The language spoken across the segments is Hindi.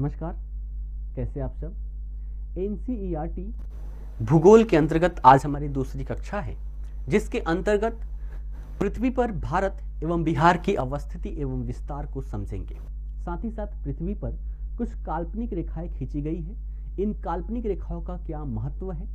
नमस्कार, कैसे आप सब। एनसीईआरटी भूगोल के अंतर्गत आज हमारी दूसरी कक्षा है, जिसके अंतर्गत पृथ्वी पर भारत एवं बिहार की अवस्थिति एवं विस्तार को समझेंगे। साथ ही साथ पृथ्वी पर कुछ काल्पनिक रेखाएं खींची गई है। इन काल्पनिक रेखाओं का क्या महत्व है,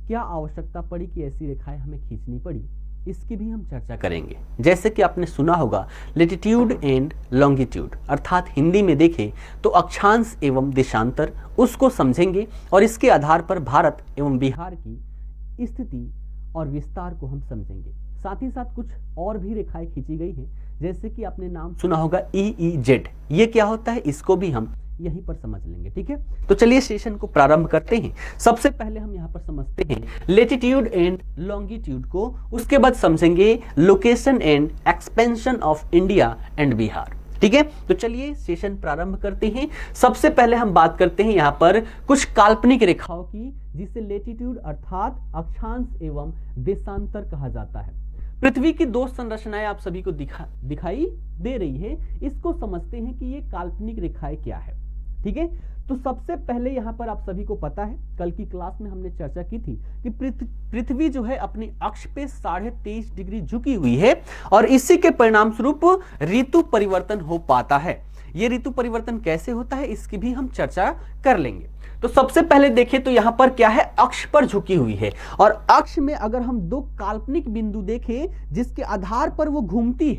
क्या आवश्यकता पड़ी कि ऐसी रेखाएं हमें खींचनी पड़ी, इसकी भी हम चर्चा करेंगे। जैसे कि आपने सुना होगा लेटिट्यूड एंड लॉन्गिट्यूड, अर्थात हिंदी में देखें तो अक्षांश एवं देशांतर, उसको समझेंगे और इसके आधार पर भारत एवं बिहार की स्थिति और विस्तार को हम समझेंगे। साथ ही साथ कुछ और भी रेखाएं खींची गई हैं, जैसे कि आपने नाम सुना होगा EEZ। ये क्या होता है, इसको भी हम यहीं पर समझ लेंगे। ठीक है, तो चलिए सेशन को प्रारंभ करते हैं। सबसे पहले हम यहाँ पर समझते हैं लेटिट्यूड एंड लॉन्गिट्यूड को, उसके बाद समझेंगे location and expansion of India and Bihar. ठीक है, तो चलिए सेशन प्रारंभ करते हैं। सबसे पहले हम बात करते हैं यहाँ पर कुछ काल्पनिक रेखाओं की, जिसे लेटिट्यूड अर्थात अक्षांश एवं देशांतर कहा जाता है। पृथ्वी की दो संरचनाएं आप सभी को दिखाई दे रही है। इसको समझते हैं कि ये काल्पनिक रेखाएं क्या है। ठीक है, तो सबसे पहले यहां पर आप सभी को पता है, कल की क्लास में हमने चर्चा की थी कि पृथ्वी जो है अपनी अक्ष पे 23.5 डिग्री झुकी हुई है और इसी के परिणाम स्वरूप ऋतु परिवर्तन हो पाता है। ये ऋतु परिवर्तन कैसे होता है, इसकी भी हम चर्चा कर लेंगे। तो सबसे पहले देखें तो यहां पर क्या है, अक्ष पर झुकी हुई है और अक्ष में अगर हम दो काल्पनिक बिंदु देखें जिसके आधार पर वो घूमती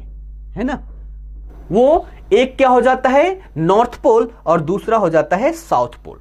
है ना, वो एक क्या हो जाता है नॉर्थ पोल और दूसरा हो जाता है साउथ पोल।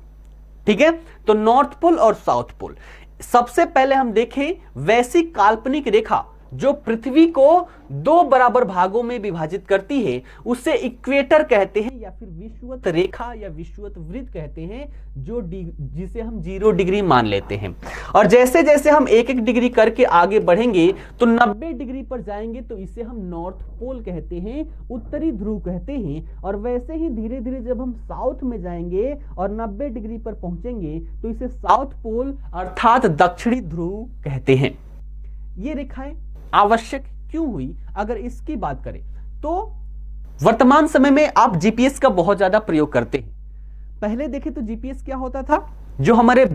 ठीक है, तो नॉर्थ पोल और साउथ पोल। सबसे पहले हम देखें वैसी काल्पनिक रेखा जो पृथ्वी को दो बराबर भागों में विभाजित करती है, उसे इक्वेटर कहते हैं या फिर विषुवत रेखा या विषुवत वृत्त कहते हैं, जो जिसे हम 0 डिग्री मान लेते हैं। और जैसे जैसे हम 1-1 डिग्री करके आगे बढ़ेंगे तो 90 डिग्री पर जाएंगे तो इसे हम नॉर्थ पोल कहते हैं, उत्तरी ध्रुव कहते हैं। और वैसे ही धीरे धीरे जब हम साउथ में जाएंगे और 90 डिग्री पर पहुंचेंगे तो इसे साउथ पोल अर्थात दक्षिणी ध्रुव कहते हैं। ये रेखाएं आवश्यक क्यों हुई, अगर इसकी बात करें तो वर्तमान समय में आप जीपीएस का बहुत ज्यादा प्रयोग करते हैं। पहले देखें तो जीपीएस क्या होता था, जो हमारे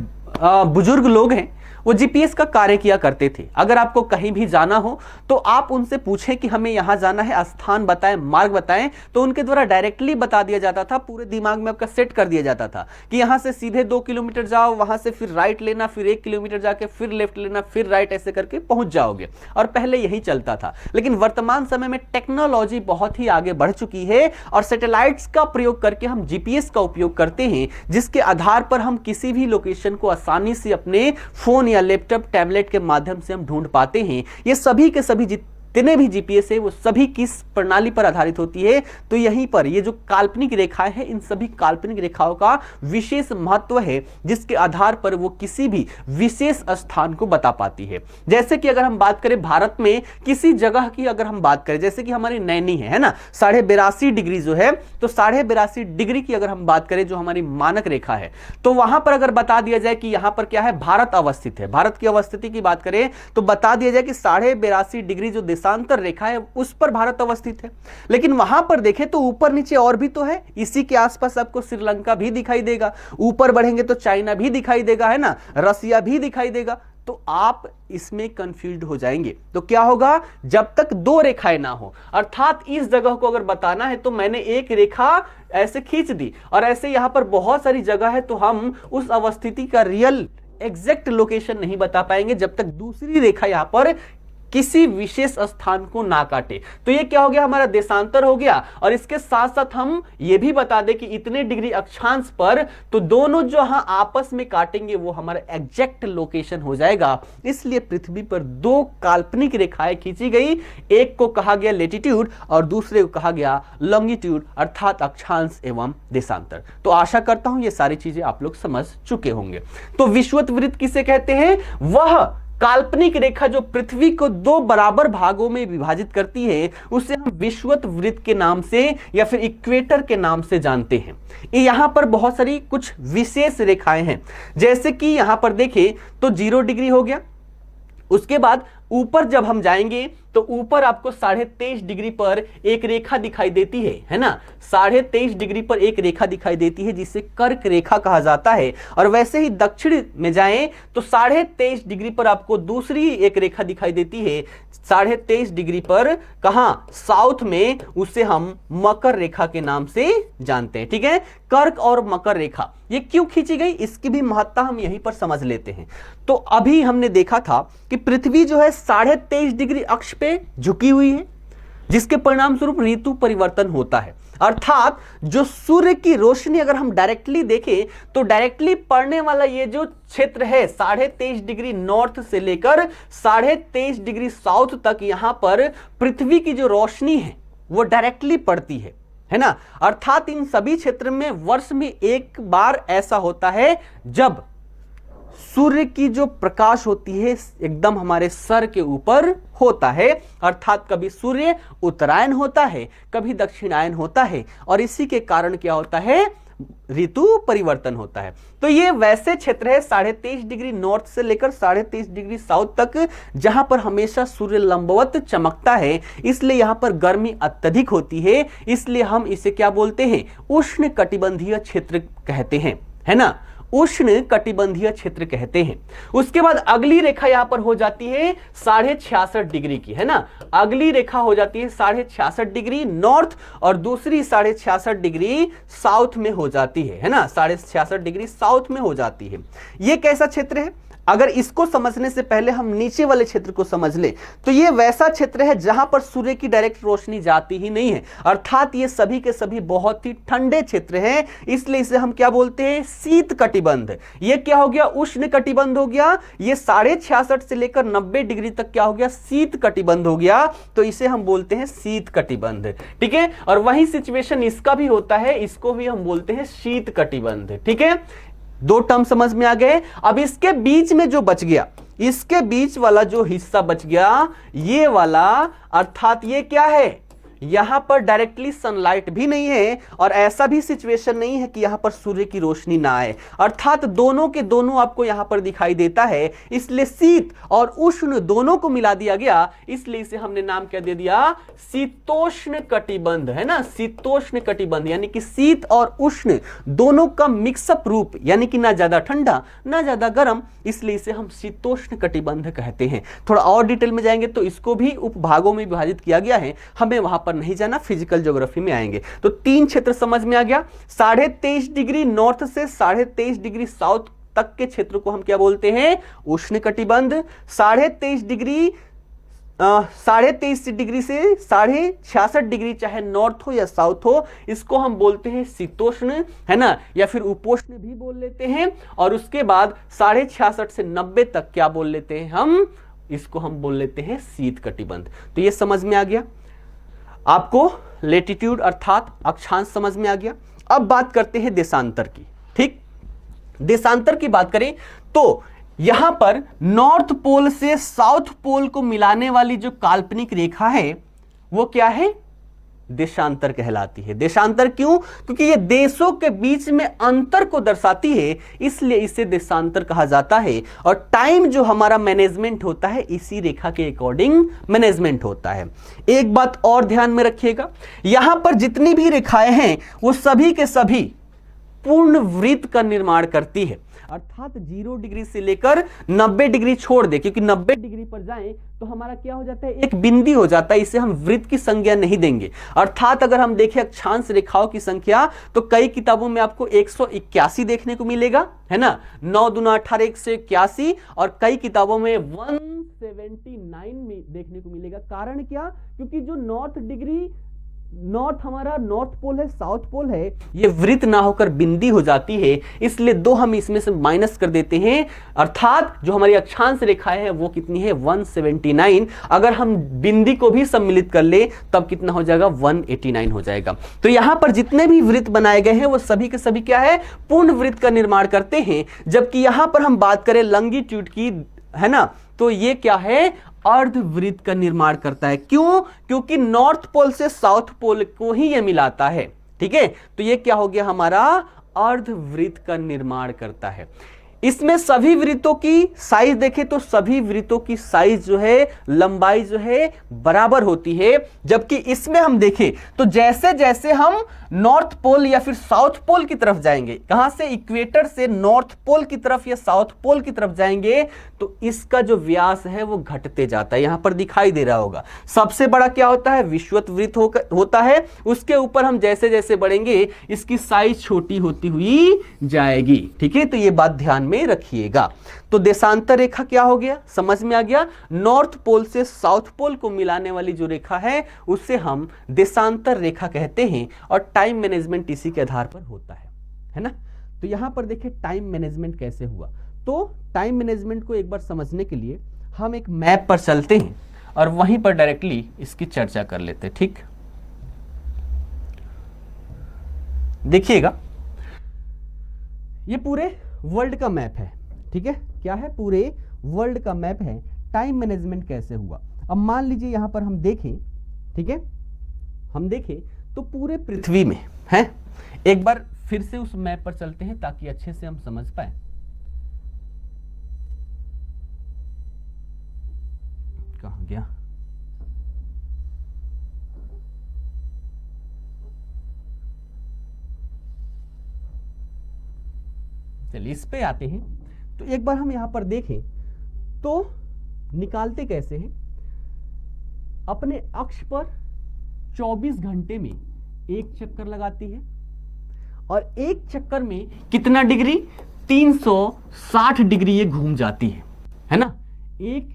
बुजुर्ग लोग हैं वो जीपीएस का कार्य किया करते थे। अगर आपको कहीं भी जाना हो तो आप उनसे पूछें कि हमें यहां जाना है, स्थान बताएं, मार्ग बताएं, तो उनके द्वारा डायरेक्टली बता दिया जाता था। पूरे दिमाग में आपका सेट कर दिया जाता था कि यहां से सीधे 2 किलोमीटर जाओ, वहां से फिर राइट लेना, फिर 1 किलोमीटर जाके फिर लेफ्ट लेना, फिर राइट, ऐसे करके पहुंच जाओगे। और पहले यही चलता था। लेकिन वर्तमान समय में टेक्नोलॉजी बहुत ही आगे बढ़ चुकी है और सैटेलाइट्स का प्रयोग करके हम जीपीएस का उपयोग करते हैं, जिसके आधार पर हम किसी भी लोकेशन को आसानी से अपने फोन या लैपटॉप, टैबलेट के माध्यम से हम ढूंढ पाते हैं। ये सभी के सभी जितने भी जीपीएस है वो सभी किस प्रणाली पर आधारित होती है, तो यहीं पर ये जो काल्पनिक रेखाएं हैं, इन सभी काल्पनिक रेखाओं का विशेष महत्व है, जिसके आधार पर वो किसी भी विशेष स्थान को बता पाती है। जैसे कि अगर हम बात करें भारत में किसी जगह की, अगर हम बात करें जैसे कि हमारी नैनी है ना, 82.5 डिग्री जो है, तो 82.5 डिग्री की अगर हम बात करें जो हमारी मानक रेखा है, तो वहां पर अगर बता दिया जाए कि यहां पर क्या है, भारत अवस्थित है, भारत की अवस्थिति की बात करें तो बता दिया जाए कि 82.5 डिग्री जो देशांतर रेखा है उस पर भारत अवस्थित है। लेकिन वहां पर देखें तो ऊपर नीचे और भी तो है, इसी के आसपास आपको श्रीलंका भी दिखाई देगा, ऊपर बढ़ेंगे तो चाइना भी दिखाई देगा, है ना, रसिया भी दिखाई देगा। तो आप इसमें कंफ्यूज्ड हो जाएंगे। तो क्या होगा, जब तक दो रेखाएं ना हो, अर्थात इस जगह को अगर बताना है तो मैंने एक रेखा ऐसे खींच दी और ऐसे यहां पर बहुत सारी जगह है, तो हम उस अवस्थिति का रियल एग्जैक्ट लोकेशन नहीं बता पाएंगे जब तक दूसरी रेखा यहां पर किसी विशेष स्थान को ना काटे। तो ये क्या हो गया, हमारा देशांतर हो गया। और इसके साथ साथ हम ये भी बता दें कि इतने डिग्री अक्षांश पर, तो दोनों जो हाँ आपस में काटेंगे वो हमारा एग्जैक्ट लोकेशन हो जाएगा। इसलिए पृथ्वी पर दो काल्पनिक रेखाएं खींची गई, एक को कहा गया लेटिट्यूड और दूसरे को कहा गया लॉन्गिट्यूड अर्थात अक्षांश एवं देशांतर। तो आशा करता हूं ये सारी चीजें आप लोग समझ चुके होंगे। तो विषुवत वृत्त किसे कहते हैं, वह काल्पनिक रेखा जो पृथ्वी को दो बराबर भागों में विभाजित करती है, उसे हम विषुवत वृत्त के नाम से या फिर इक्वेटर के नाम से जानते हैं। यहां पर बहुत सारी कुछ विशेष रेखाएं हैं, जैसे कि यहां पर देखें तो 0 डिग्री हो गया, उसके बाद ऊपर जब हम जाएंगे तो ऊपर आपको 23.5 डिग्री पर एक रेखा दिखाई देती है ना, 23.5 डिग्री पर एक रेखा दिखाई देती है जिसे कर्क रेखा कहा जाता है। और वैसे ही दक्षिण में जाएं तो 23.5 डिग्री पर आपको दूसरी एक रेखा दिखाई देती है 23.5 डिग्री पर, कहां, साउथ में, उसे हम मकर रेखा के नाम से जानते हैं। ठीक है, कर्क और मकर रेखा ये क्यों खींची गई, इसकी भी महत्ता हम यहीं पर समझ लेते हैं। तो अभी हमने देखा था कि पृथ्वी जो है 23.5 डिग्री अक्ष पे झुकी हुई है, जिसके परिणाम स्वरूप ऋतु परिवर्तन होता है। अर्थात जो सूर्य की रोशनी अगर हम डायरेक्टली देखें तो डायरेक्टली पड़ने वाला ये जो क्षेत्र है 23.5 डिग्री नॉर्थ से लेकर 23.5 डिग्री साउथ तक, यहां पर पृथ्वी की जो रोशनी है वो डायरेक्टली पड़ती है ना। अर्थात इन सभी क्षेत्र में वर्ष में एक बार ऐसा होता है जब सूर्य की जो प्रकाश होती है एकदम हमारे सर के ऊपर होता है। अर्थात कभी सूर्य उत्तरायण होता है, कभी दक्षिणायन होता है, और इसी के कारण क्या होता है, ऋतु परिवर्तन होता है। तो ये वैसे क्षेत्र है 23.5 डिग्री नॉर्थ से लेकर 23.5 डिग्री साउथ तक, जहां पर हमेशा सूर्य लंबवत चमकता है, इसलिए यहां पर गर्मी अत्यधिक होती है। इसलिए हम इसे क्या बोलते हैं, उष्ण कटिबंधीय क्षेत्र कहते हैं, है ना, उष्ण कटिबंधीय क्षेत्र कहते हैं। उसके बाद अगली रेखा यहां पर हो जाती है 66.5 डिग्री की, है ना, अगली रेखा हो जाती है 66.5 डिग्री नॉर्थ और दूसरी 66.5 डिग्री साउथ में हो जाती है ना, 66.5 डिग्री साउथ में हो जाती है। यह कैसा क्षेत्र है, अगर इसको समझने से पहले हम नीचे वाले क्षेत्र को समझ ले तो ये वैसा क्षेत्र है जहां पर सूर्य की डायरेक्ट रोशनी जाती ही नहीं है। अर्थात ये सभी के सभी बहुत ही ठंडे क्षेत्र हैं, इसलिए इसे हम क्या बोलते हैं, शीत कटिबंध। ये क्या हो गया, उष्ण कटिबंध हो गया। ये 66.5 से लेकर 90 डिग्री तक क्या हो गया, शीत कटिबंध हो गया। तो इसे हम बोलते हैं शीत कटिबंध। ठीक है, और वही सिचुएशन इसका भी होता है, इसको भी हम बोलते हैं शीत कटिबंध। ठीक है, दो टर्म समझ में आ गए। अब इसके बीच में जो बच गया, इसके बीच वाला जो हिस्सा बच गया, ये वाला, अर्थात ये क्या है, यहां पर डायरेक्टली सनलाइट भी नहीं है और ऐसा भी सिचुएशन नहीं है कि यहां पर सूर्य की रोशनी ना आए। अर्थात दोनों के दोनों आपको यहां पर दिखाई देता है, इसलिए शीत और उष्ण दोनों को मिला दिया गया, इसलिए इसे हमने नाम क्या दे दिया, शीतोष्ण कटिबंध, है ना, शीतोष्ण कटिबंध, यानी कि शीत और उष्ण दोनों का मिक्सअप रूप, यानी कि ना ज्यादा ठंडा ना ज्यादा गर्म, इसलिए इसे हम शीतोष्ण कटिबंध कहते हैं। थोड़ा और डिटेल में जाएंगे तो इसको भी उपभागों में विभाजित किया गया है, हमें वहां पर नहीं जाना, फिजिकल ज्योग्राफी में आएंगे। तो तीन क्षेत्र समझ में आ गया, 23.5 डिग्री नॉर्थ से 23.5 डिग्री साउथ तक के क्षेत्र को हम क्या बोलते हैं, उष्ण कटिबंध। 23.5 डिग्री 23.5 डिग्री से 66.5 डिग्री, चाहे नॉर्थ हो या साउथ हो, इसको हम बोलते हैं शीतोष्ण, है ना, या फिर उपोष्ण भी बोल लेते हैं। और उसके बाद 66.5 से 90 तक क्या बोल लेते हैं हम, इसको हम बोल लेते हैं शीत कटिबंध। तो ये समझ में आ गया आपको, लेटीट्यूड अर्थात अक्षांश समझ में आ गया। अब बात करते हैं देशांतर की। ठीक, देशांतर की बात करें तो यहां पर नॉर्थ पोल से साउथ पोल को मिलाने वाली जो काल्पनिक रेखा है वो क्या है, देशांतर कहलाती है। देशांतर क्यों, क्योंकि ये देशों के बीच में अंतर को दर्शाती है, इसलिए इसे देशांतर कहा जाता है। और टाइम जो हमारा मैनेजमेंट होता है इसी रेखा के अकॉर्डिंग मैनेजमेंट होता है। एक बात और ध्यान में रखिएगा, यहां पर जितनी भी रेखाएं हैं वो सभी के सभी पूर्ण वृत्त का निर्माण करती है। अर्थात 0 डिग्री से लेकर 90 डिग्री छोड़ दे, क्योंकि 90 डिग्री पर जाएं तो हमारा क्या हो जाता है, एक बिंदी हो जाता है, इसे हम वृत्त की संज्ञा नहीं देंगे। अर्थात अगर हम देखें अक्षांश रेखाओं की संख्या तो कई किताबों में आपको 181 देखने को मिलेगा, है ना, 9 दूना 18 181, और कई किताबों में 179 में देखने को मिलेगा। कारण क्या, क्योंकि जो नॉर्थ हमारा नॉर्थ पोल है, साउथ पोल है, ये वृत्त ना होकर बिंदी हो जाती है, इसलिए 2 हम इसमें से माइनस कर देते हैं। अर्थात जो हमारी अक्षांश रेखाएं है वो कितनी है, 179। अगर हम बिंदी को भी सम्मिलित कर ले तब कितना हो जाएगा, 189 हो जाएगा। तो यहां पर जितने भी वृत्त बनाए गए हैं वो सभी के सभी क्या है, पूर्ण वृत्त का निर्माण करते हैं। जबकि यहां पर हम बात करें लॉन्गिट्यूड की, है ना, तो ये क्या है, अर्धवृत्त का निर्माण करता है। क्यों, क्योंकि नॉर्थ पोल से साउथ पोल को ही ये मिलाता है। ठीक है, तो ये क्या हो गया, हमारा अर्धवृत्त का निर्माण करता है। इसमें सभी वृत्तों की साइज देखें तो सभी वृत्तों की साइज जो है, लंबाई जो है बराबर होती है। जबकि इसमें हम देखें तो जैसे जैसे हम नॉर्थ पोल या फिर साउथ पोल की तरफ जाएंगे, कहां से, इक्वेटर से नॉर्थ पोल की तरफ या साउथ पोल की तरफ जाएंगे, तो इसका जो व्यास है वो घटते जाता है। यहां पर दिखाई दे रहा होगा सबसे बड़ा क्या होता है, विषुवत वृत्त होता है। उसके ऊपर हम जैसे जैसे बढ़ेंगे इसकी साइज छोटी होती हुई जाएगी। ठीक है, तो ये बात ध्यान में रखिएगा। तो देशांतर रेखा क्या हो गया, समझ में आ गया। नॉर्थ पोल से साउथ पोल को मिलाने वाली जो रेखा है उसे हम देशांतर रेखा कहते हैं, और टाइम मैनेजमेंट इसी के आधार पर होता है ना। तो यहां पर देखिए टाइम मैनेजमेंट कैसे हुआ। तो टाइम मैनेजमेंट को एक बार समझने के लिए हम एक मैप पर चलते हैं और वहीं पर डायरेक्टली इसकी चर्चा कर लेते हैं। ठीक, देखिएगा ये पूरे वर्ल्ड का मैप है। ठीक है, क्या है, पूरे वर्ल्ड का मैप है। टाइम मैनेजमेंट कैसे हुआ, अब मान लीजिए यहां पर हम देखें, ठीक है, हम देखें तो पूरे पृथ्वी में है। एक बार फिर से उस मैप पर चलते हैं ताकि अच्छे से हम समझ पाए। कहां गया, चलिए इस पे आते हैं। तो एक बार हम यहां पर देखें तो निकालते कैसे हैं, अपने अक्ष पर 24 घंटे में एक चक्कर लगाती है, और एक चक्कर में कितना डिग्री, 360 डिग्री ये घूम जाती है ना। एक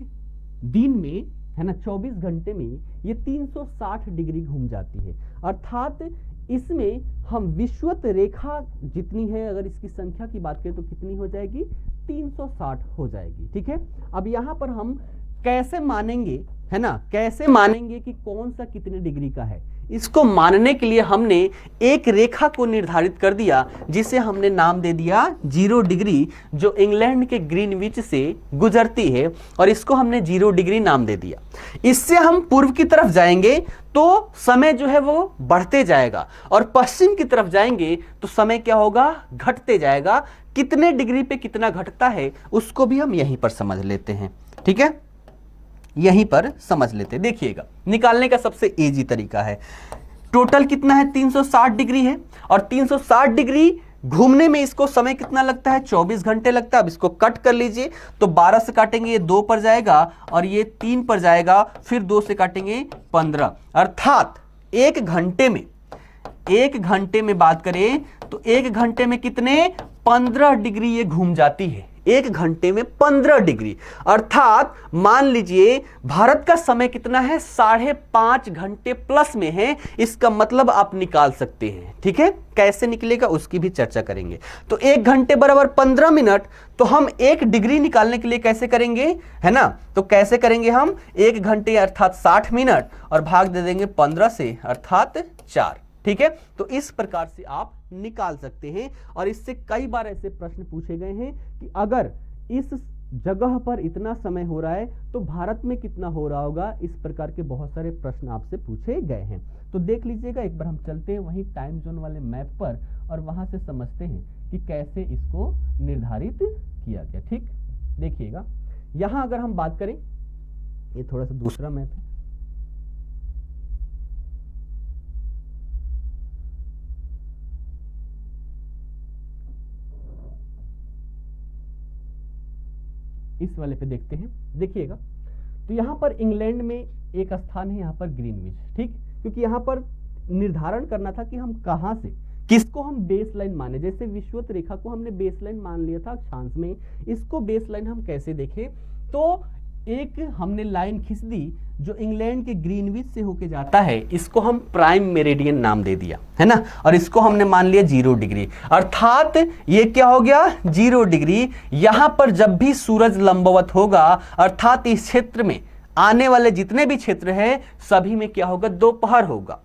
दिन में है ना 24 घंटे में ये 360 डिग्री घूम जाती है। अर्थात इसमें हम विषुवत रेखा जितनी है, अगर इसकी संख्या की बात करें तो कितनी हो जाएगी, 360 हो जाएगी। ठीक है, अब यहां पर हम कैसे मानेंगे, है ना, कैसे मानेंगे कि कौन सा कितने डिग्री का है। इसको मानने के लिए हमने एक रेखा को निर्धारित कर दिया जिसे हमने नाम दे दिया 0 डिग्री, जो इंग्लैंड के ग्रीनविच से गुजरती है, और इसको हमने 0 डिग्री नाम दे दिया। इससे हम पूर्व की तरफ जाएंगे तो समय जो है वो बढ़ते जाएगा, और पश्चिम की तरफ जाएंगे तो समय क्या होगा, घटते जाएगा। कितने डिग्री पे कितना घटता है उसको भी हम यहीं पर समझ लेते हैं। ठीक है, यहीं पर समझ लेते हैं। देखिएगा, निकालने का सबसे इजी तरीका है, टोटल कितना है, 360 डिग्री है, और 360 डिग्री घूमने में इसको समय कितना लगता है, 24 घंटे लगता है। अब इसको कट कर लीजिए, तो 12 से काटेंगे ये 2 पर जाएगा, और ये 3 पर जाएगा, फिर 2 से काटेंगे 15। अर्थात एक घंटे में बात करें तो एक घंटे में कितने, 15 डिग्री ये घूम जाती है। एक घंटे में 15 डिग्री, अर्थात मान लीजिए भारत का समय कितना है, 5.5 घंटे प्लस में है। इसका मतलब आप निकाल सकते हैं। ठीक है, कैसे निकलेगा उसकी भी चर्चा करेंगे। तो 1 घंटे बराबर 15 मिनट, तो हम 1 डिग्री निकालने के लिए कैसे करेंगे, है ना, तो कैसे करेंगे हम, 1 घंटे अर्थात 60 मिनट, और भाग दे देंगे 15 से अर्थात 4। ठीक है, तो इस प्रकार से आप निकाल सकते हैं। और इससे कई बार ऐसे प्रश्न पूछे गए हैं कि अगर इस जगह पर इतना समय हो रहा है तो भारत में कितना हो रहा होगा। इस प्रकार के बहुत सारे प्रश्न आपसे पूछे गए हैं। तो देख लीजिएगा, एक बार हम चलते हैं वहीं टाइम जोन वाले मैप पर, और वहां से समझते हैं कि कैसे इसको निर्धारित किया गया। ठीक, देखिएगा यहां अगर हम बात करें, ये थोड़ा सा दूसरा मैप है, इस वाले पे देखते हैं। देखिएगा, तो यहां पर इंग्लैंड में एक स्थान है, यहां पर ग्रीनविच। ठीक, क्योंकि यहां पर निर्धारण करना था कि हम कहां से किसको हम बेसलाइन माने। जैसे विषुवत रेखा को हमने बेसलाइन मान लिया था अक्षांश में, इसको बेसलाइन हम कैसे देखें, तो एक हमने लाइन खींच दी जो इंग्लैंड के ग्रीनविच से होके जाता है, इसको हम प्राइम मेरिडियन नाम दे दिया, है ना, और इसको हमने मान लिया 0 डिग्री। अर्थात ये क्या हो गया, 0 डिग्री। यहां पर जब भी सूरज लंबवत होगा, अर्थात इस क्षेत्र में आने वाले जितने भी क्षेत्र हैं सभी में क्या होगा, दोपहर होगा।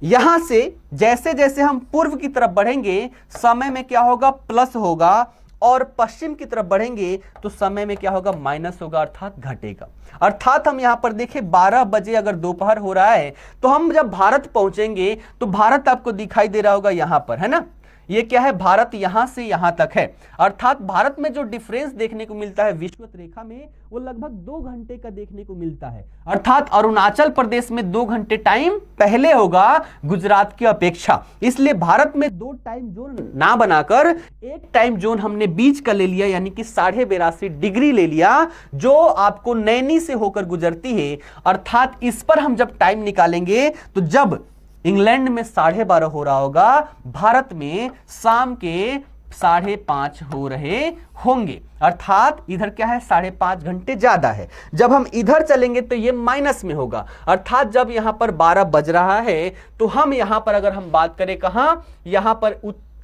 यहां से जैसे जैसे हम पूर्व की तरफ बढ़ेंगे समय में क्या होगा, प्लस होगा, और पश्चिम की तरफ बढ़ेंगे तो समय में क्या होगा, माइनस होगा, अर्थात घटेगा। अर्थात हम यहां पर देखें 12 बजे अगर दोपहर हो रहा है तो हम जब भारत पहुंचेंगे तो भारत आपको दिखाई दे रहा होगा यहां पर, है ना, ये क्या है, भारत यहां से यहां तक है। अर्थात भारत में जो डिफरेंस देखने को मिलता है विषुवत रेखा में वो लगभग 2 घंटे का देखने को मिलता है। अर्थात अरुणाचल प्रदेश में 2 घंटे टाइम पहले होगा गुजरात की अपेक्षा। इसलिए भारत में 2 टाइम जोन ना बनाकर एक टाइम जोन हमने बीच का ले लिया, यानी कि 82.5 डिग्री ले लिया, जो आपको नैनी से होकर गुजरती है। अर्थात इस पर हम जब टाइम निकालेंगे तो जब इंग्लैंड में 12:30 हो रहा होगा, भारत में शाम के 5:30 हो रहे होंगे। अर्थात इधर क्या है, 5.5 घंटे ज्यादा है। जब हम इधर चलेंगे तो ये माइनस में होगा। अर्थात जब यहां पर 12 बज रहा है तो हम यहां पर अगर हम बात करें कहां, यहां पर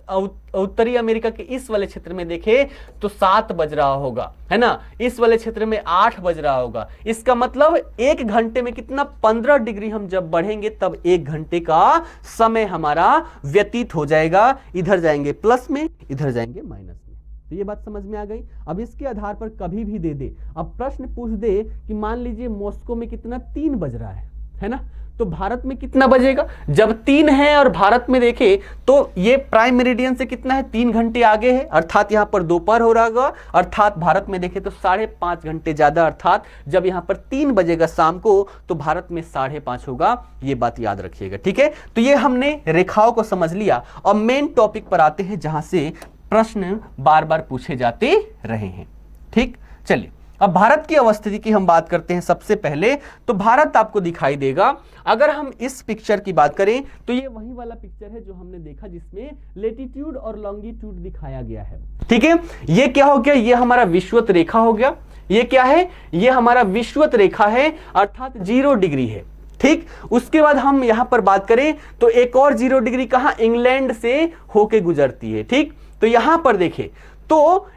उत्तरी अमेरिका के इस वाले क्षेत्र में देखें तो 7 बज रहा होगा, है ना। इस वाले क्षेत्र में 8 बज रहा होगा। इसका मतलब 1 घंटे में कितना, 15 डिग्री हम जब बढ़ेंगे तब 1 घंटे का समय हमारा व्यतीत हो जाएगा। इधर जाएंगे प्लस में, इधर जाएंगे माइनस में। तो ये बात समझ में आ गई। अब इसके आधार पर कभी भी दे दे, अब प्रश्न पूछ दे कि मान लीजिए मॉस्को में कितना 3 बज रहा है ना, तो भारत में कितना बजेगा। जब 3 है और भारत में देखे तो ये प्राइम मेरिडियन से कितना है, 3 घंटे आगे है। अर्थात यहां पर दोपहर हो रहा होगा। अर्थात भारत में देखे तो 5.5 घंटे ज्यादा। अर्थात जब यहां पर 3 बजेगा शाम को तो भारत में 5:30 होगा। ये बात याद रखिएगा, ठीक है। तो ये हमने रेखाओं को समझ लिया। और मेन टॉपिक पर आते हैं जहां से प्रश्न बार बार पूछे जाते रहे हैं। ठीक, चलिए अब भारत की अवस्थिति की हम बात करते हैं। सबसे पहले तो भारत आपको दिखाई देगा। अगर हम इस पिक्चर की बात करें तो ये वही वाला पिक्चर है जो हमने देखा जिसमें लेटीट्यूड और लॉन्गिट्यूड दिखाया गया है। ठीक है, ये क्या हो गया, ये हमारा विषुवत रेखा हो गया। ये क्या है, ये हमारा विषुवत रेखा है, अर्थात 0 डिग्री है। ठीक, उसके बाद हम यहां पर बात करें तो एक और 0 डिग्री कहां, इंग्लैंड से होके गुजरती है। ठीक, तो यहां पर देखें तो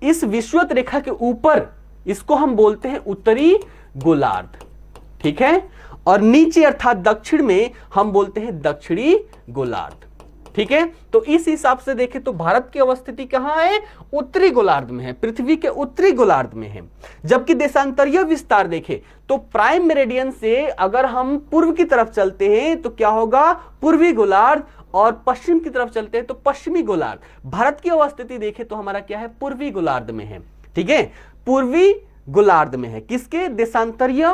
इस विषुवत रेखा के ऊपर इसको हम बोलते हैं उत्तरी गोलार्ध। ठीक है, और नीचे अर्थात दक्षिण में हम बोलते हैं दक्षिणी गोलार्ध। ठीक है, तो इस हिसाब से देखें तो भारत की अवस्थिति कहां है, उत्तरी गोलार्ध में है, पृथ्वी के उत्तरी गोलार्ध में है। जबकि देशांतरीय विस्तार देखें तो प्राइम मेरिडियन से अगर हम पूर्व की तरफ चलते हैं तो क्या होगा, पूर्वी गोलार्ध, और पश्चिम की तरफ चलते हैं तो पश्चिमी गोलार्ध। भारत की अवस्थिति देखें तो हमारा क्या है, पूर्वी गोलार्ध में है। ठीक है, पूर्वी गोलार्ध में है, किसके, देशांतरीय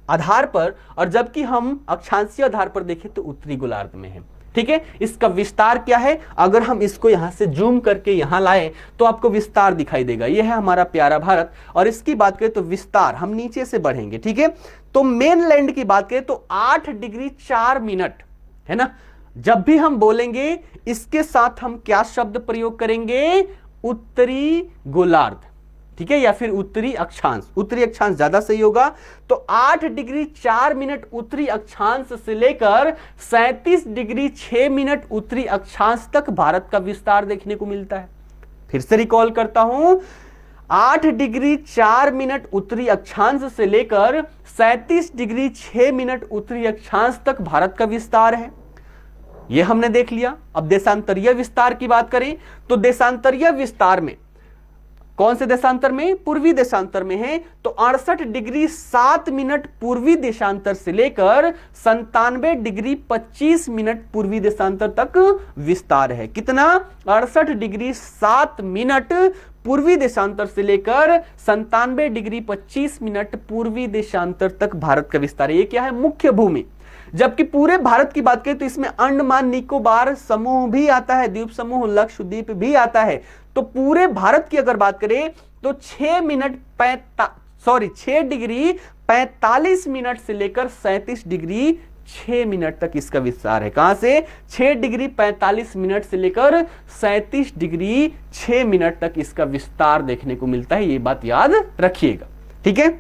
आधार पर, और जबकि हम अक्षांशीय आधार पर देखें तो उत्तरी गोलार्ध में है। ठीक है, इसका विस्तार क्या है, अगर हम इसको यहां से जूम करके यहां लाएं तो आपको विस्तार दिखाई देगा। यह है हमारा प्यारा भारत। और इसकी बात करें तो विस्तार हम नीचे से बढ़ेंगे। ठीक है, तो मेनलैंड की बात करें तो 8 डिग्री 4 मिनट है ना। जब भी हम बोलेंगे इसके साथ हम क्या शब्द प्रयोग करेंगे, उत्तरी गोलार्ध। ठीक है, या फिर उत्तरी अक्षांश। उत्तरी अक्षांश ज्यादा सही होगा। तो 8 डिग्री 4 मिनट उत्तरी अक्षांश से लेकर 37 डिग्री 6 मिनट उत्तरी अक्षांश तक भारत का विस्तार देखने को मिलता है। फिर से रिकॉल करता हूं, 8 डिग्री 4 मिनट उत्तरी अक्षांश से लेकर 37 डिग्री 6 मिनट उत्तरी अक्षांश तक भारत का विस्तार है। यह हमने देख लिया। अब देशांतरीय विस्तार की बात करें तो देशांतरीय विस्तार में कौन से देशांतर में, पूर्वी देशांतर में है, तो 68 डिग्री 7 मिनट पूर्वी देशांतर से लेकर 97 डिग्री 25 मिनट पूर्वी देशांतर तक विस्तार है। कितना, 68 डिग्री 7 मिनट पूर्वी देशांतर से लेकर 97 डिग्री 25 मिनट पूर्वी देशांतर तक भारत का विस्तार है। ये क्या है, मुख्य भूमि। जबकि पूरे भारत की बात करें तो इसमें अंडमान निकोबार समूह भी आता है, द्वीप समूह लक्षद्वीप भी आता है। तो पूरे भारत की अगर बात करें तो 6 डिग्री 45 मिनट से लेकर 37 डिग्री 6 मिनट तक इसका विस्तार है। कहां से, 6 डिग्री 45 मिनट से लेकर 37 डिग्री 6 मिनट तक इसका विस्तार देखने को मिलता है। ये बात याद रखिएगा। ठीक है,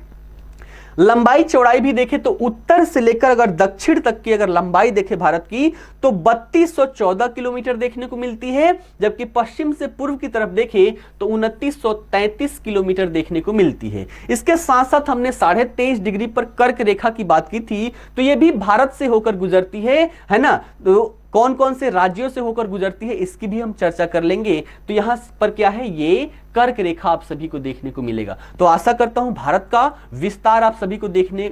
लंबाई चौड़ाई भी देखें तो उत्तर से लेकर अगर दक्षिण तक की अगर लंबाई देखें भारत की तो 3214 किलोमीटर देखने को मिलती है। जबकि पश्चिम से पूर्व की तरफ देखें तो 2933 किलोमीटर देखने को मिलती है। इसके साथ साथ हमने 23.5 डिग्री पर कर्क रेखा की बात की थी, तो यह भी भारत से होकर गुजरती है ना। तो कौन कौन से राज्यों से होकर गुजरती है इसकी भी हम चर्चा कर लेंगे। तो यहां पर क्या है, ये कर्क रेखा आप सभी को देखने को मिलेगा। तो आशा करता हूं भारत का विस्तार आप सभी को देखने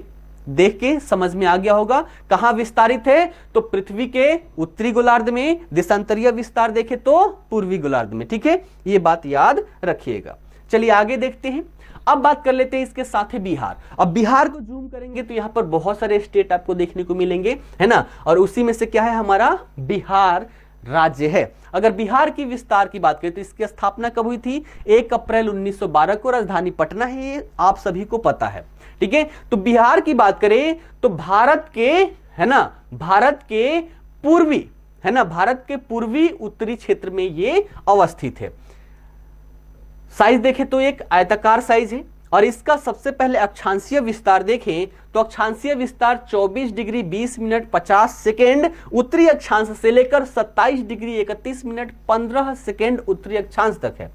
देख के समझ में आ गया होगा कहां विस्तारित है, तो पृथ्वी के उत्तरी गोलार्ध में, देशांतरीय विस्तार देखे तो पूर्वी गोलार्ध में। ठीक है, ये बात याद रखिएगा। चलिए आगे देखते हैं। अब बात कर लेते हैं इसके साथ ही बिहार। अब बिहार को जूम करेंगे तो यहां पर बहुत सारे स्टेट आपको देखने को मिलेंगे, है ना, और उसी में से क्या है, हमारा बिहार राज्य है। अगर बिहार की विस्तार की बात करें तो इसकी स्थापना कब हुई थी, 1 अप्रैल 1912 को, राजधानी पटना है, ये आप सभी को पता है। ठीक है, तो बिहार की बात करें तो भारत के, है ना, भारत के पूर्वी, है ना, भारत के पूर्वी उत्तरी क्षेत्र में ये अवस्थित है। साइज देखें तो एक आयताकार साइज है, और इसका सबसे पहले अक्षांशीय विस्तार देखें तो अक्षांशीय विस्तार 24 डिग्री 20 मिनट 50 सेकेंड उत्तरी अक्षांश से लेकर 27 डिग्री 31 मिनट 15 सेकेंड उत्तरी अक्षांश तक है।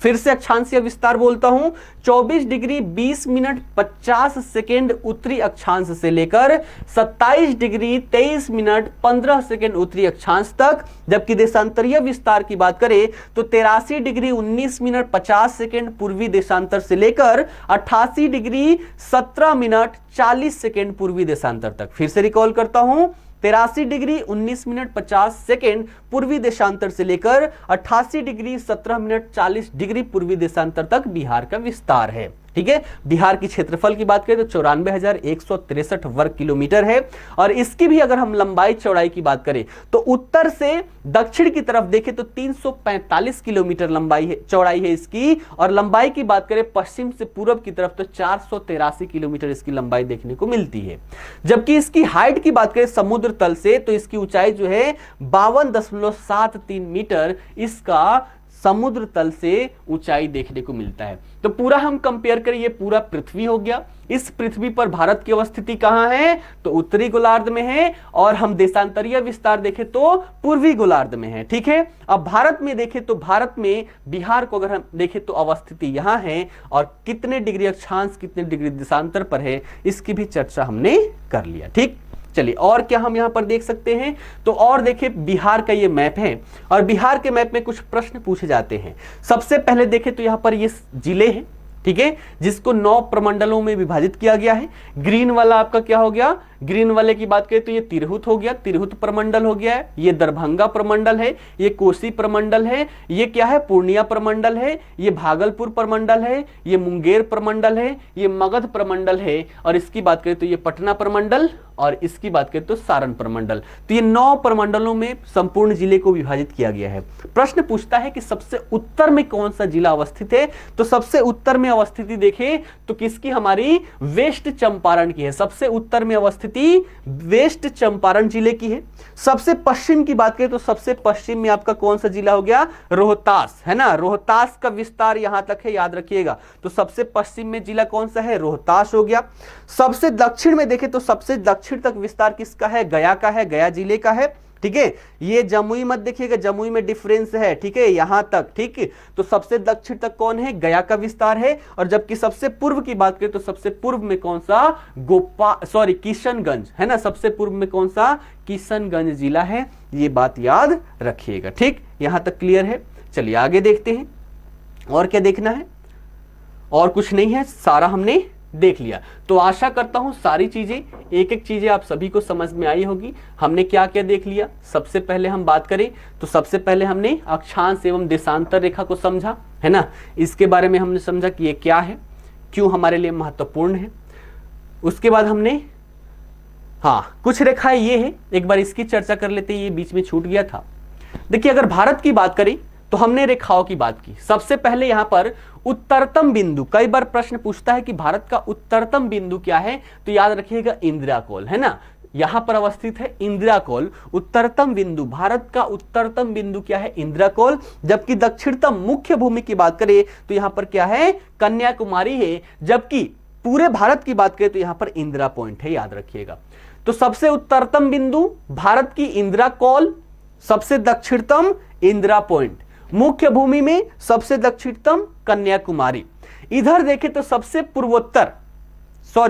फिर से अक्षांशीय विस्तार बोलता हूं, 24 डिग्री 20 मिनट 50 सेकेंड उत्तरी अक्षांश से लेकर 27 डिग्री 23 मिनट 15 सेकेंड उत्तरी अक्षांश तक। जबकि देशांतरीय विस्तार की बात करें तो 83 डिग्री 19 मिनट 50 सेकेंड पूर्वी देशांतर से लेकर 88 डिग्री 17 मिनट 40 सेकेंड पूर्वी देशांतर तक। फिर से रिकॉल करता हूं, 83 डिग्री 19 मिनट 50 सेकेंड पूर्वी देशांतर से लेकर 88 डिग्री 17 मिनट 40 डिग्री पूर्वी देशांतर तक बिहार का विस्तार है। ठीक है, बिहार की क्षेत्रफल की बात करें तो 94,163 वर्ग किलोमीटर है, और इसकी भी अगर हम लंबाई चौड़ाई की बात करें तो उत्तर से दक्षिण की तरफ देखें तो 345 किलोमीटर लंबाई है, चौड़ाई है इसकी, और लंबाई की बात करें पश्चिम से पूर्व की तरफ तो 483 किलोमीटर इसकी लंबाई देखने को मिलती है। जबकि इसकी हाइट की बात करें समुद्र तल से तो इसकी ऊंचाई जो है 52.73 मीटर इसका समुद्र तल से ऊंचाई देखने को मिलता है। तो पूरा हम कंपेयर करें, ये पूरा पृथ्वी हो गया। इस पृथ्वी पर भारत की अवस्थिति कहां है, तो उत्तरी गोलार्ध में है, और हम देशांतरीय विस्तार देखें तो पूर्वी गोलार्ध में है। ठीक है, अब भारत में देखें तो भारत में बिहार को अगर हम देखें तो अवस्थिति यहां है, और कितने डिग्री अक्षांश कितने डिग्री देशांतर पर है इसकी भी चर्चा हमने कर लिया। ठीक, चलिए और क्या हम यहां पर देख सकते हैं, तो और देखिए बिहार का ये मैप है, और बिहार के मैप में कुछ प्रश्न पूछे जाते हैं। सबसे पहले देखें तो यहां पर ये जिले हैं, ठीक है, जिसको 9 प्रमंडलों में विभाजित किया गया है। ग्रीन वाला आपका क्या हो गया, ग्रीन वाले की बात करें तो ये तिरहुत हो गया, तिरहुत प्रमंडल हो गया है, ये दरभंगा प्रमंडल है, ये कोसी प्रमंडल है, ये क्या है पूर्णिया प्रमंडल है, ये भागलपुर प्रमंडल है, ये मुंगेर प्रमंडल है, ये मगध प्रमंडल है, और इसकी बात करें तो ये पटना प्रमंडल, और इसकी बात करें तो सारण प्रमंडल। तो ये 9 प्रमंडलों में संपूर्ण जिले को विभाजित किया गया है। प्रश्न पूछता है कि सबसे उत्तर में कौन सा जिला अवस्थित है, तो सबसे उत्तर में अवस्थिति देखें तो किसकी, हमारी वेस्ट चंपारण की है। सबसे उत्तर में अवस्थिति वेस्ट चंपारण जिले की है। सबसे पश्चिम की बात करें तो सबसे पश्चिम में आपका कौन सा जिला हो गया, रोहतास, है ना, रोहतास का विस्तार यहां तक है, याद रखिएगा। तो सबसे पश्चिम में जिला कौन सा है, रोहतास हो गया। सबसे दक्षिण में देखें तो सबसे दक्षिण तक विस्तार किसका है, गया का है, गया जिले का है। ठीक है, ये जमुई मत देखिएगा, जमुई में डिफरेंस है। ठीक है, यहां तक, ठीक है, तो सबसे दक्षिण तक कौन है, गया का विस्तार है। और जबकि सबसे पूर्व की बात करें तो सबसे पूर्व में कौन सा, किशनगंज, है ना, सबसे पूर्व में कौन सा, किशनगंज जिला है। ये बात याद रखिएगा। ठीक, यहां तक क्लियर है। चलिए आगे देखते हैं और क्या देखना है, और कुछ नहीं है, सारा हमने देख लिया। तो आशा करता हूं सारी चीजें, एक एक चीजें आप सभी को समझ में आई होगी। हमने क्या क्या देख लिया, सबसे पहले हम बात करें तो सबसे पहले हमने अक्षांश एवं देशांतर रेखा को समझा, है ना, इसके बारे में हमने समझा कि ये क्या है, क्यों हमारे लिए महत्वपूर्ण है। उसके बाद हमने कुछ रेखाएं ये है, एक बार इसकी चर्चा कर लेते हैं, ये बीच में छूट गया था। देखिए अगर भारत की बात करें तो हमने रेखाओं की बात की। सबसे पहले यहां पर उत्तरतम बिंदु, कई बार प्रश्न पूछता है कि भारत का उत्तरतम बिंदु क्या है, तो याद रखिएगा इंदिराकोल, है ना, यहां पर अवस्थित है इंदिराकोल। उत्तरतम बिंदु, भारत का उत्तरतम बिंदु क्या है, इंदिराकोल। जबकि दक्षिणतम मुख्य भूमि की बात करें तो यहां पर क्या है, कन्याकुमारी है। जबकि पूरे भारत की बात करें तो यहां पर इंदिरा पॉइंट है, याद रखिएगा। तो सबसे उत्तरतम बिंदु भारत की इंदिराकोल, सबसे दक्षिणतम इंदिरा पॉइंट, मुख्य भूमि में सबसे दक्षिणतम कन्याकुमारी। इधर देखें तो सबसे पूर्वोत्तर,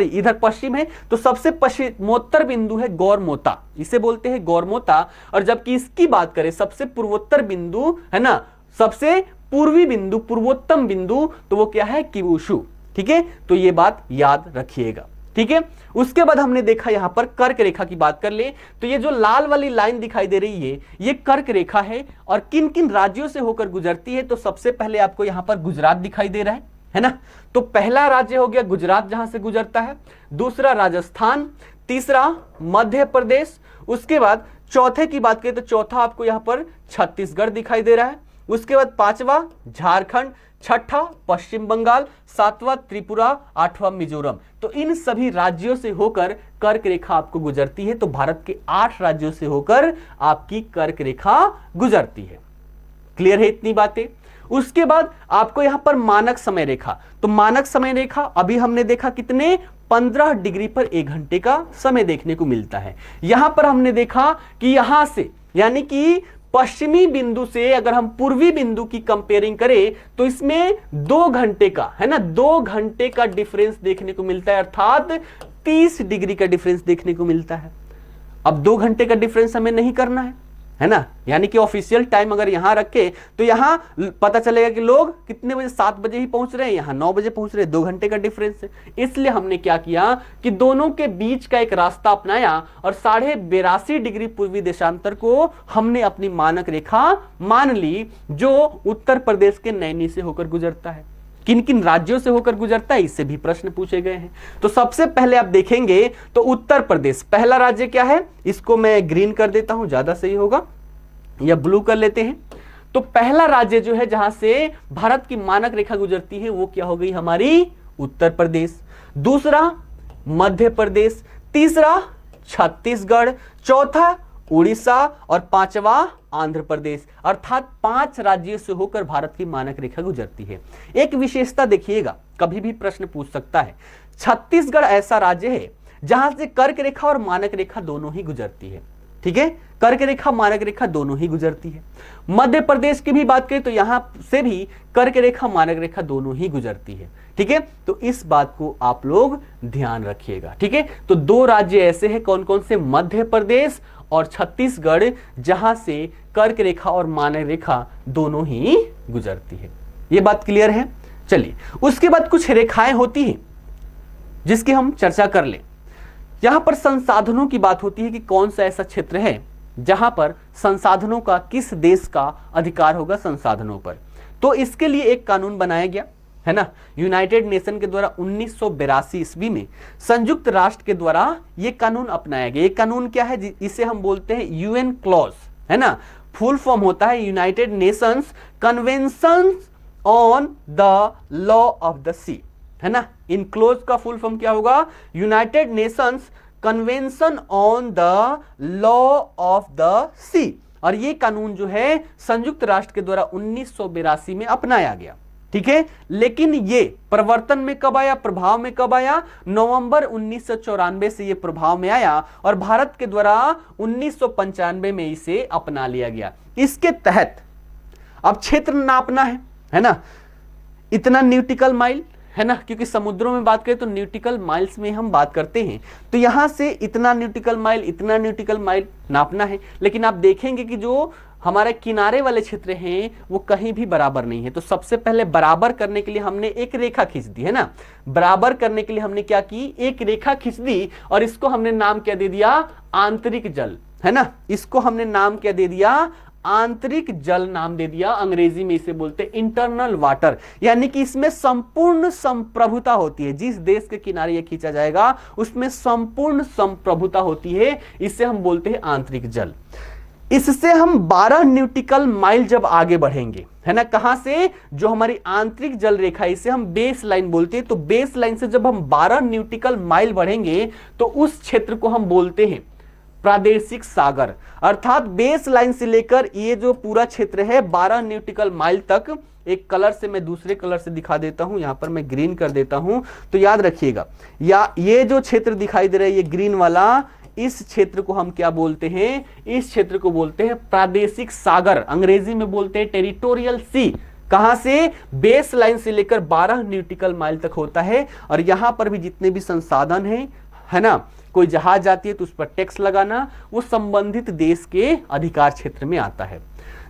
इधर पश्चिम है तो सबसे पश्चिमोत्तर बिंदु है गौरमोता, इसे बोलते हैं गौरमोता। और जबकि इसकी बात करें सबसे पूर्वोत्तर बिंदु, है ना, सबसे पूर्वी बिंदु, पूर्वोत्तम बिंदु, तो वो क्या है, किवुशु। ठीक है, तो ये बात याद रखिएगा। ठीक है। उसके बाद हमने देखा यहां पर कर्क रेखा की बात कर ले तो ये जो लाल वाली लाइन दिखाई दे रही है ये कर्क रेखा है और किन किन राज्यों से होकर गुजरती है। तो सबसे पहले आपको यहां पर गुजरात दिखाई दे रहा है ना। तो पहला राज्य हो गया गुजरात जहां से गुजरता है, दूसरा राजस्थान, तीसरा मध्य प्रदेश, उसके बाद चौथे की बात करें तो चौथा आपको यहां पर छत्तीसगढ़ दिखाई दे रहा है, उसके बाद पांचवा झारखंड, छठा पश्चिम बंगाल, सातवां त्रिपुरा, आठवां मिजोरम। तो इन सभी राज्यों से होकर कर्क रेखा आपको गुजरती है। तो भारत के 8 राज्यों से होकर आपकी कर्क रेखा गुजरती है। क्लियर है इतनी बातें। उसके बाद आपको यहां पर मानक समय रेखा, तो मानक समय रेखा अभी हमने देखा कितने 15 डिग्री पर 1 घंटे का समय देखने को मिलता है। यहां पर हमने देखा कि यहां से यानी कि पश्चिमी बिंदु से अगर हम पूर्वी बिंदु की कंपेयरिंग करें तो इसमें 2 घंटे का है ना, 2 घंटे का डिफरेंस देखने को मिलता है, अर्थात 30 डिग्री का डिफरेंस देखने को मिलता है। अब 2 घंटे का डिफरेंस हमें नहीं करना है ना, यानी कि ऑफिशियल टाइम अगर यहां रखे तो यहां पता चलेगा कि लोग कितने बजे, 7 बजे ही पहुंच रहे हैं, यहां 9 बजे पहुंच रहे हैं, 2 घंटे का डिफरेंस है। इसलिए हमने क्या किया कि दोनों के बीच का एक रास्ता अपनाया और 82.5 डिग्री पूर्वी देशांतर को हमने अपनी मानक रेखा मान ली, जो उत्तर प्रदेश के नैनी से होकर गुजरता है। किन किन राज्यों से होकर गुजरता है इससे भी प्रश्न पूछे गए हैं। तो सबसे पहले आप देखेंगे तो उत्तर प्रदेश पहला राज्य क्या है, इसको मैं ग्रीन कर देता हूं, ज्यादा सही होगा, या ब्लू कर लेते हैं। तो पहला राज्य जो है जहां से भारत की मानक रेखा गुजरती है वो क्या हो गई हमारी उत्तर प्रदेश, दूसरा मध्य प्रदेश, तीसरा छत्तीसगढ़, चौथा उड़ीसा और पांचवा आंध्र प्रदेश। अर्थात 5 राज्यों से होकर भारत की मानक रेखा गुजरती है। एक विशेषता देखिएगा, कभी भी प्रश्न पूछ सकता है, छत्तीसगढ़ ऐसा राज्य है जहां से कर्क रेखा और मानक रेखा दोनों ही गुजरती है। ठीक है, कर्क रेखा मानक रेखा दोनों ही गुजरती है। मध्य प्रदेश की भी बात करें तो यहां से भी कर्क रेखा मानक रेखा दोनों ही गुजरती है। ठीक है, तो इस बात को आप लोग ध्यान रखिएगा। ठीक है, तो 2 राज्य ऐसे हैं, कौन कौन से, मध्य प्रदेश और छत्तीसगढ़, जहां से कर्क रेखा और मानक रेखा दोनों ही गुजरती है। यह बात क्लियर है। चलिए, उसके बाद कुछ रेखाएं होती हैं जिसकी हम चर्चा कर लें। यहां पर संसाधनों की बात होती है कि कौन सा ऐसा क्षेत्र है जहां पर संसाधनों का, किस देश का अधिकार होगा संसाधनों पर। तो इसके लिए एक कानून बनाया गया है ना, यूनाइटेड नेशन के द्वारा 1982 ईस्वी में संयुक्त राष्ट्र के द्वारा यह कानून अपनाया गया। ये कानून क्या है, इसे हम बोलते हैं यूएन क्लॉज, है ना। फुल फॉर्म होता है united nations convention on the law of the sea, है ना। इन क्लोज का फुल फॉर्म क्या होगा, united nations convention on the law of the sea. और ये कानून जो है संयुक्त राष्ट्र के द्वारा 1982 में अपनाया गया। ठीक है, लेकिन ये प्रवर्तन में कब आया, प्रभाव में कब आया, नवंबर 1994 से ये प्रभाव में आया और भारत के द्वारा 1995 में इसे अपना लिया गया। इसके तहत अब क्षेत्र नापना है ना, इतना न्यूटिकल माइल, है ना, क्योंकि समुद्रों में बात करें तो न्यूटिकल माइल्स में हम बात करते हैं। तो यहां से इतना न्यूटिकल माइल, इतना न्यूटिकल माइल नापना है। लेकिन आप देखेंगे कि जो हमारे किनारे वाले क्षेत्र हैं वो कहीं भी बराबर नहीं है। तो सबसे पहले बराबर करने के लिए हमने एक रेखा खींच दी, है ना। बराबर करने के लिए हमने क्या की, एक रेखा खींच दी और इसको हमने नाम क्या दे दिया, आंतरिक जल, है ना। इसको हमने नाम क्या दे दिया, आंतरिक जल नाम दे दिया। अंग्रेजी में इसे बोलते हैं इंटरनल वाटर, यानी कि इसमें संपूर्ण संप्रभुता होती है। जिस देश के किनारे ये खींचा जाएगा उसमें संपूर्ण संप्रभुता होती है, इसे हम बोलते हैं आंतरिक जल। इससे हम 12 न्यूटिकल माइल जब आगे बढ़ेंगे, है ना, कहां से, जो हमारी आंतरिक जल रेखा, इसे हम बेस लाइन बोलते हैं। तो बेस लाइन से जब हम 12 न्यूटिकल माइल बढ़ेंगे तो उस क्षेत्र को हम बोलते हैं प्रादेशिक सागर। अर्थात बेस लाइन से लेकर ये जो पूरा क्षेत्र है 12 न्यूटिकल माइल तक, एक कलर से मैं दूसरे कलर से दिखा देता हूं, यहां पर मैं ग्रीन कर देता हूं। तो याद रखिएगा, या ये जो क्षेत्र दिखाई दे रहा है ये ग्रीन वाला, इस क्षेत्र को हम क्या बोलते हैं, इस क्षेत्र को बोलते हैं प्रादेशिक सागर, अंग्रेजी में बोलते हैं टेरिटोरियल सी। कहां से, बेस लाइन से लेकर 12 न्यूटिकल माइल तक होता है। और यहां पर भी जितने भी संसाधन हैं, है ना, कोई जहाज जाती है तो उस पर टैक्स लगाना, वो संबंधित देश के अधिकार क्षेत्र में आता है।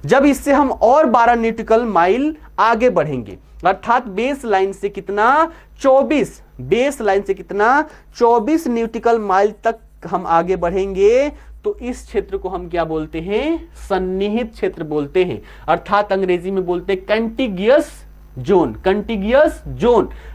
जब इससे हम और 12 न्यूटिकल माइल आगे बढ़ेंगे, अर्थात बेस लाइन से कितना 24 न्यूटिकल माइल तक हम आगे बढ़ेंगे, तो इस क्षेत्र को हम क्या बोलते हैं, सन्निहित क्षेत्र बोलते हैं, अर्थात अंग्रेजी में बोलते हैं कंटिगियस जोन,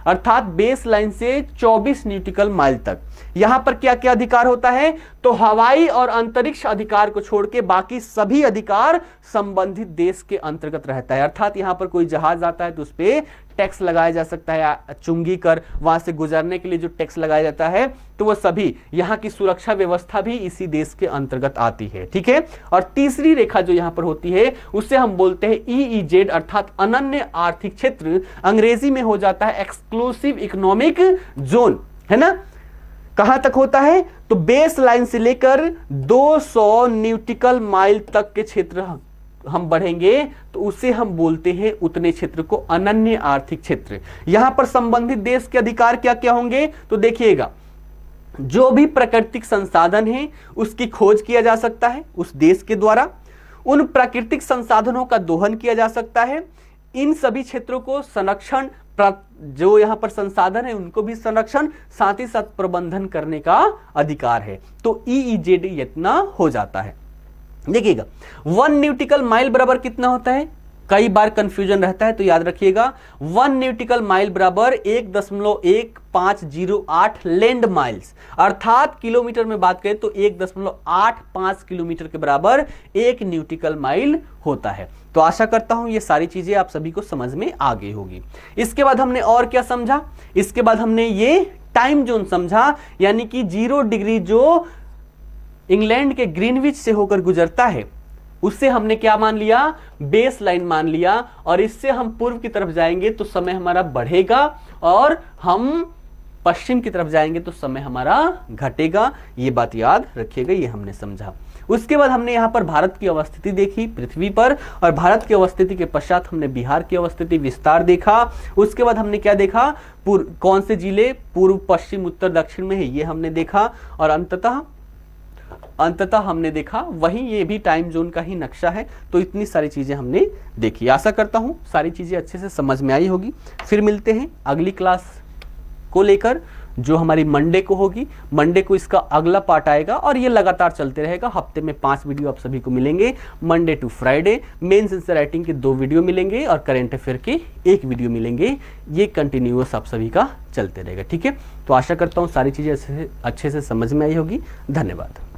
अर्थात बेस लाइन से 24 न्यूटिकल माइल तक। यहां पर क्या क्या अधिकार होता है, तो हवाई और अंतरिक्ष अधिकार को छोड़ के बाकी सभी अधिकार संबंधित देश के अंतर्गत रहता है। अर्थात यहां पर कोई जहाज आता है तो उस पर टैक्स लगाया जा सकता है, चुंगी कर, वहां से गुजरने के लिए जो टैक्स लगाया जाता है, तो वो सभी, यहां की सुरक्षा व्यवस्था भी इसी देश के अंतर्गत आती है। ठीक है, और तीसरी रेखा जो यहां पर होती है उसे हम बोलते हैं EEZ, अर्थात अनन्य आर्थिक क्षेत्र, अंग्रेजी में हो जाता है एक्सक्लूसिव इकोनॉमिक जोन, है ना। कहां तक होता है, तो बेस लाइन से लेकर 200 न्यूटिकल माइल तक के क्षेत्र हम बढ़ेंगे तो उसे हम बोलते हैं, उतने क्षेत्र को अनन्य आर्थिक क्षेत्र। यहां पर संबंधित देश के अधिकार क्या क्या होंगे, तो देखिएगा, जो भी प्राकृतिक संसाधन है उसकी खोज किया जा सकता है उस देश के द्वारा, उन प्राकृतिक संसाधनों का दोहन किया जा सकता है, इन सभी क्षेत्रों को संरक्षण, जो यहां पर संसाधन है उनको भी संरक्षण, साथ ही साथ प्रबंधन करने का अधिकार है। तो EEZ इतना हो जाता है। देखिएगा, 1 न्यूटिकल माइल बराबर कितना होता है, कई बार कंफ्यूजन रहता है, तो याद रखिएगा 1 न्यूटिकल माइल बराबर 1.1508 लैंड माइल्स, अर्थात किलोमीटर में बात करें तो 1.85 किलोमीटर के बराबर 1 न्यूटिकल माइल होता है। तो आशा करता हूं ये सारी चीजें आप सभी को समझ में आ गई होगी। इसके बाद हमने और क्या समझा, इसके बाद हमने ये टाइम जोन समझा, यानी कि 0 डिग्री जो इंग्लैंड के ग्रीनविच से होकर गुजरता है उससे हमने क्या मान लिया, बेस लाइन मान लिया, और इससे हम पूर्व की तरफ जाएंगे तो समय हमारा बढ़ेगा, और हम पश्चिम की तरफ जाएंगे तो समय हमारा घटेगा। ये बात याद रखिएगा, ये हमने समझा। उसके बाद हमने यहाँ पर भारत की अवस्थिति देखी पृथ्वी पर, और भारत की अवस्थिति के पश्चात हमने बिहार की अवस्थिति विस्तार देखा। उसके बाद हमने क्या देखा, कौन से जिले पूर्व पश्चिम उत्तर दक्षिण में है ये हमने देखा, और अंततः हमने देखा वही, ये भी टाइम जोन का ही नक्शा है। तो इतनी सारी चीजें हमने देखी। आशा करता हूं सारी चीजें अच्छे से समझ में आई होगी। फिर मिलते हैं अगली क्लास को लेकर, जो हमारी मंडे को होगी। मंडे को इसका अगला पार्ट आएगा, और ये लगातार चलते रहेगा। हफ्ते में 5 वीडियो आप सभी को मिलेंगे, Monday to Friday. Mains answer writing के 2 वीडियो मिलेंगे, और करेंट अफेयर के 1 वीडियो मिलेंगे। ये कंटिन्यूअस आप सभी का चलते रहेगा। ठीक है, तो आशा करता हूँ सारी चीजें अच्छे से समझ में आई होगी। धन्यवाद।